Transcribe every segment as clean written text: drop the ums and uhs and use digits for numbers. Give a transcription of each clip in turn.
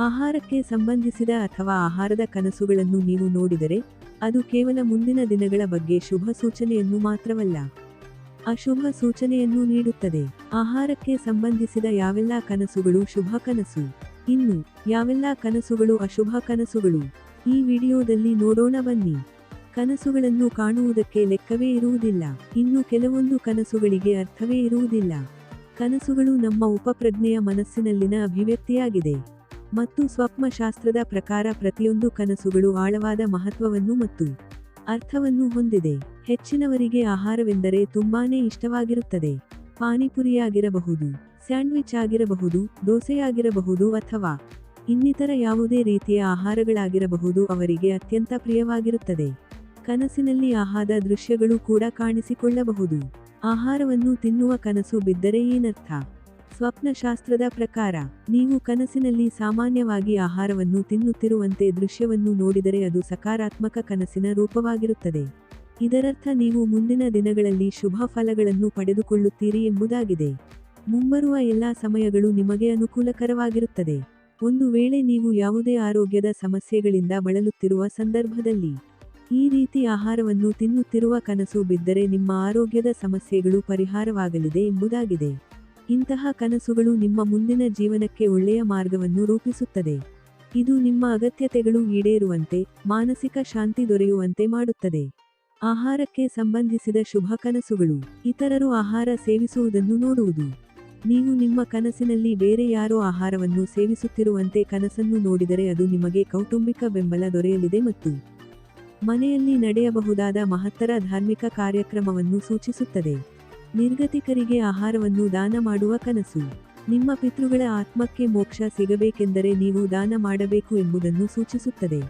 ಆಹಾರಕ್ಕೆ ಸಂಬಂಧಿಸಿದ ಅಥವಾ ಆಹಾರದ ಕನಸುಗಳನ್ನು ನೀವು ನೋಡಿದರೆ, ಅದು ಕೇವಲ ಮುಂದಿನ ದಿನಗಳ ಬಗ್ಗೆ ಶುಭ ಸೂಚನೆಯನ್ನು ಮಾತ್ರವಲ್ಲ, ಅಶುಭ ಸೂಚನೆಯನ್ನೂ ನೀಡುತ್ತದೆ. ಆಹಾರಕ್ಕೆ ಸಂಬಂಧಿಸಿದ ಯಾವೆಲ್ಲ ಕನಸುಗಳು ಶುಭ ಕನಸು, ಇನ್ನು ಯಾವೆಲ್ಲ ಕನಸುಗಳು ಅಶುಭ ಕನಸುಗಳು, ಈ ವಿಡಿಯೋದಲ್ಲಿ ನೋಡೋಣ ಬನ್ನಿ. ಕನಸುಗಳನ್ನು ಕಾಣುವುದಕ್ಕೆ ಲೆಕ್ಕವೇ ಇರುವುದಿಲ್ಲ. ಇನ್ನು ಕೆಲವೊಂದು ಕನಸುಗಳಿಗೆ ಅರ್ಥವೇ ಇರುವುದಿಲ್ಲ. ಕನಸುಗಳು ನಮ್ಮ ಉಪಪ್ರಜ್ಞೆಯ ಮನಸ್ಸಿನಲ್ಲಿನ ಅಭಿವ್ಯಕ್ತಿಯಾಗಿದೆ. ಮತ್ತು ಸ್ವಪ್ನಶಾಸ್ತ್ರದ ಪ್ರಕಾರ ಪ್ರತಿಯೊಂದು ಕನಸುಗಳು ಆಳವಾದ ಮಹತ್ವವನ್ನು ಮತ್ತು ಅರ್ಥವನ್ನು ಹೊಂದಿದೆ. ಹೆಚ್ಚಿನವರಿಗೆ ಆಹಾರವೆಂದರೆ ತುಂಬಾನೇ ಇಷ್ಟವಾಗಿರುತ್ತದೆ. ಪಾನಿಪುರಿಯಾಗಿರಬಹುದು, ಸ್ಯಾಂಡ್ವಿಚ್ ಆಗಿರಬಹುದು, ದೋಸೆಯಾಗಿರಬಹುದು ಅಥವಾ ಇನ್ನಿತರ ಯಾವುದೇ ರೀತಿಯ ಆಹಾರಗಳಾಗಿರಬಹುದು, ಅವರಿಗೆ ಅತ್ಯಂತ ಪ್ರಿಯವಾಗಿರುತ್ತದೆ. ಕನಸಿನಲ್ಲಿ ಆಹಾರದ ದೃಶ್ಯಗಳು ಕೂಡ ಕಾಣಿಸಿಕೊಳ್ಳಬಹುದು. ಆಹಾರವನ್ನು ತಿನ್ನುವ ಕನಸು ಬಿದ್ದರೆ ಏನರ್ಥ? ಸ್ವಪ್ನಶಾಸ್ತ್ರದ ಪ್ರಕಾರ, ನೀವು ಕನಸಿನಲ್ಲಿ ಸಾಮಾನ್ಯವಾಗಿ ಆಹಾರವನ್ನು ತಿನ್ನುತ್ತಿರುವಂತೆ ದೃಶ್ಯವನ್ನು ನೋಡಿದರೆ ಅದು ಸಕಾರಾತ್ಮಕ ಕನಸಿನ ರೂಪವಾಗಿರುತ್ತದೆ. ಇದರರ್ಥ ನೀವು ಮುಂದಿನ ದಿನಗಳಲ್ಲಿ ಶುಭ ಫಲಗಳನ್ನು ಪಡೆದುಕೊಳ್ಳುತ್ತೀರಿ ಎಂಬುದಾಗಿದೆ. ಮುಂಬರುವ ಎಲ್ಲಾ ಸಮಯಗಳು ನಿಮಗೆ ಅನುಕೂಲಕರವಾಗಿರುತ್ತದೆ. ಒಂದು ವೇಳೆ ನೀವು ಯಾವುದೇ ಆರೋಗ್ಯದ ಸಮಸ್ಯೆಗಳಿಂದ ಬಳಲುತ್ತಿರುವ ಸಂದರ್ಭದಲ್ಲಿ ಈ ರೀತಿ ಆಹಾರವನ್ನು ತಿನ್ನುತ್ತಿರುವ ಕನಸು ಬಿದ್ದರೆ ನಿಮ್ಮ ಆರೋಗ್ಯದ ಸಮಸ್ಯೆಗಳು ಪರಿಹಾರವಾಗಲಿದೆ ಎಂಬುದಾಗಿದೆ. ಇಂತಹ ಕನಸುಗಳು ನಿಮ್ಮ ಮುಂದಿನ ಜೀವನಕ್ಕೆ ಒಳ್ಳೆಯ ಮಾರ್ಗವನ್ನು ರೂಪಿಸುತ್ತದೆ. ಇದು ನಿಮ್ಮ ಅಗತ್ಯತೆಗಳು ಈಡೇರುವಂತೆ, ಮಾನಸಿಕ ಶಾಂತಿ ದೊರೆಯುವಂತೆ ಮಾಡುತ್ತದೆ. ಆಹಾರಕ್ಕೆ ಸಂಬಂಧಿಸಿದ ಶುಭ ಕನಸುಗಳು. ಇತರರು ಆಹಾರ ಸೇವಿಸುವುದನ್ನು ನೋಡುವುದು. ನೀವು ನಿಮ್ಮ ಕನಸಿನಲ್ಲಿ ಬೇರೆ ಯಾರೋ ಆಹಾರವನ್ನು ಸೇವಿಸುತ್ತಿರುವಂತೆ ಕನಸನ್ನು ನೋಡಿದರೆ ಅದು ನಿಮಗೆ ಕೌಟುಂಬಿಕ ಬೆಂಬಲ ದೊರೆಯಲಿದೆ ಮತ್ತು ಮನೆಯಲ್ಲಿ ನಡೆಯಬಹುದಾದ ಮಹತ್ತರ ಧಾರ್ಮಿಕ ಕಾರ್ಯಕ್ರಮವನ್ನು ಸೂಚಿಸುತ್ತದೆ. ನಿರ್ಗತಿಕರಿಗೆ ಆಹಾರವನ್ನು ದಾನ ಮಾಡುವ ಕನಸು. ನಿಮ್ಮ ಪಿತೃಗಳ ಆತ್ಮಕ್ಕೆ ಮೋಕ್ಷ ಸಿಗಬೇಕೆಂದರೆ ನೀವು ದಾನ ಮಾಡಬೇಕು ಎಂಬುದನ್ನು ಸೂಚಿಸುತ್ತದೆ.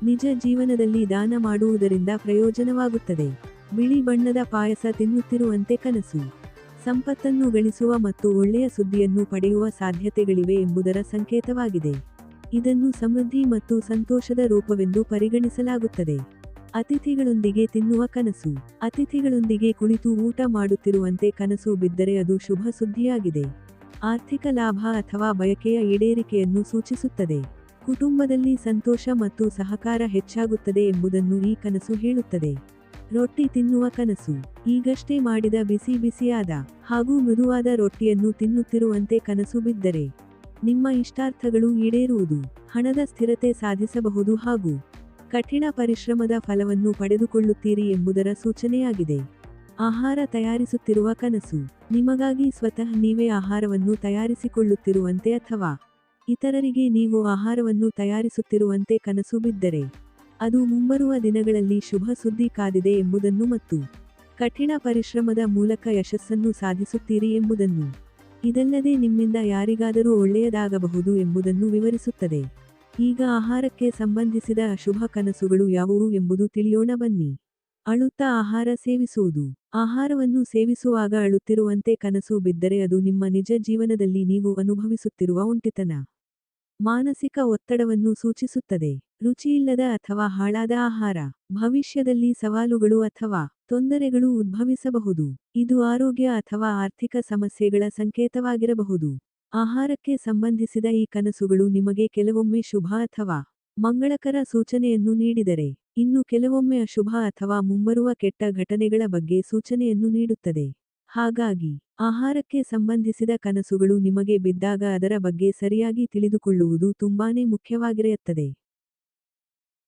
ನಿಜ ಜೀವನದಲ್ಲಿ ದಾನ ಮಾಡುವುದರಿಂದ ಪ್ರಯೋಜನವಾಗುತ್ತದೆ. ಬಿಳಿ ಬಣ್ಣದ ಪಾಯಸ ತಿನ್ನುತ್ತಿರುವಂತೆ ಕನಸು. ಸಂಪತ್ತನ್ನು ಗಳಿಸುವ ಮತ್ತು ಒಳ್ಳೆಯ ಸುದ್ದಿಯನ್ನು ಪಡೆಯುವ ಸಾಧ್ಯತೆಗಳಿವೆ ಎಂಬುದರ ಸಂಕೇತವಾಗಿದೆ. ಇದನ್ನು ಸಮೃದ್ಧಿ ಮತ್ತು ಸಂತೋಷದ ರೂಪವೆಂದು ಪರಿಗಣಿಸಲಾಗುತ್ತದೆ. ಅತಿಥಿಗಳೊಂದಿಗೆ ತಿನ್ನುವ ಕನಸು. ಅತಿಥಿಗಳೊಂದಿಗೆ ಕುಳಿತು ಊಟ ಮಾಡುತ್ತಿರುವಂತೆ ಕನಸು ಬಿದ್ದರೆ ಅದು ಶುಭ ಸುದ್ದಿಯಾಗಿದೆ. ಆರ್ಥಿಕ ಲಾಭ ಅಥವಾ ಬಯಕೆಯ ಈಡೇರಿಕೆಯನ್ನು ಸೂಚಿಸುತ್ತದೆ. ಕುಟುಂಬದಲ್ಲಿ ಸಂತೋಷ ಮತ್ತು ಸಹಕಾರ ಹೆಚ್ಚಾಗುತ್ತದೆ ಎಂಬುದನ್ನು ಈ ಕನಸು ಹೇಳುತ್ತದೆ. ರೊಟ್ಟಿ ತಿನ್ನುವ ಕನಸು. ಈಗಷ್ಟೇ ಮಾಡಿದ ಬಿಸಿ ಬಿಸಿಯಾದ ಹಾಗೂ ಮೃದುವಾದ ರೊಟ್ಟಿಯನ್ನು ತಿನ್ನುತ್ತಿರುವಂತೆ ಕನಸು ಬಿದ್ದರೆ ನಿಮ್ಮ ಇಷ್ಟಾರ್ಥಗಳು ಈಡೇರುವುದು, ಹಣದ ಸ್ಥಿರತೆ ಸಾಧಿಸಬಹುದು ಹಾಗೂ ಕಠಿಣ ಪರಿಶ್ರಮದ ಫಲವನ್ನು ಪಡೆದುಕೊಳ್ಳುತ್ತೀರಿ ಎಂಬುದರ ಸೂಚನೆಯಾಗಿದೆ. ಆಹಾರ ತಯಾರಿಸುತ್ತಿರುವ ಕನಸು. ನಿಮಗಾಗಿ ಸ್ವತಃ ನೀವೇ ಆಹಾರವನ್ನು ತಯಾರಿಸಿಕೊಳ್ಳುತ್ತಿರುವಂತೆ ಅಥವಾ ಇತರರಿಗೆ ನೀವು ಆಹಾರವನ್ನು ತಯಾರಿಸುತ್ತಿರುವಂತೆ ಕನಸು ಬಿದ್ದರೆ ಅದು ಮುಂಬರುವ ದಿನಗಳಲ್ಲಿ ಶುಭ ಸುದ್ದಿ ಕಾದಿದೆ ಎಂಬುದನ್ನು ಮತ್ತು ಕಠಿಣ ಪರಿಶ್ರಮದ ಮೂಲಕ ಯಶಸ್ಸನ್ನು ಸಾಧಿಸುತ್ತೀರಿ ಎಂಬುದನ್ನು, ಇದಲ್ಲದೆ ನಿಮ್ಮಿಂದ ಯಾರಿಗಾದರೂ ಒಳ್ಳೆಯದಾಗಬಹುದು ಎಂಬುದನ್ನು ವಿವರಿಸುತ್ತದೆ. ಈಗ ಆಹಾರಕ್ಕೆ ಸಂಬಂಧಿಸಿದ ಅಶುಭ ಕನಸುಗಳು ಯಾವುವು ಎಂಬುದು ತಿಳಿಯೋಣ ಬನ್ನಿ. ಅಳುತ್ತಾ ಆಹಾರ ಸೇವಿಸುವುದು. ಆಹಾರವನ್ನು ಸೇವಿಸುವಾಗ ಅಳುತ್ತಿರುವಂತೆ ಕನಸು ಬಿದ್ದರೆ ಅದು ನಿಮ್ಮ ನಿಜ ಜೀವನದಲ್ಲಿ ನೀವು ಅನುಭವಿಸುತ್ತಿರುವ ಒಂಟಿತನ, ಮಾನಸಿಕ ಒತ್ತಡವನ್ನು ಸೂಚಿಸುತ್ತದೆ. ರುಚಿಯಿಲ್ಲದ ಅಥವಾ ಹಾಳಾದ ಆಹಾರ. ಭವಿಷ್ಯದಲ್ಲಿ ಸವಾಲುಗಳು ಅಥವಾ ತೊಂದರೆಗಳು ಉದ್ಭವಿಸಬಹುದು. ಇದು ಆರೋಗ್ಯ ಅಥವಾ ಆರ್ಥಿಕ ಸಮಸ್ಯೆಗಳ ಸಂಕೇತವಾಗಿರಬಹುದು. ಆಹಾರಕ್ಕೆ ಸಂಬಂಧಿಸಿದ ಈ ಕನಸುಗಳು ನಿಮಗೆ ಕೆಲವೊಮ್ಮೆ ಶುಭ ಅಥವಾ ಮಂಗಳಕರ ಸೂಚನೆಯನ್ನು ನೀಡಿದರೆ, ಇನ್ನು ಕೆಲವೊಮ್ಮೆ ಅಶುಭ ಅಥವಾ ಮುಂಬರುವ ಕೆಟ್ಟ ಘಟನೆಗಳ ಬಗ್ಗೆ ಸೂಚನೆಯನ್ನು ನೀಡುತ್ತದೆ. ಹಾಗಾಗಿ ಆಹಾರಕ್ಕೆ ಸಂಬಂಧಿಸಿದ ಕನಸುಗಳು ನಿಮಗೆ ಬಿದ್ದಾಗ ಅದರ ಬಗ್ಗೆ ಸರಿಯಾಗಿ ತಿಳಿದುಕೊಳ್ಳುವುದು ತುಂಬಾನೇ ಮುಖ್ಯವಾಗಿರುತ್ತದೆ.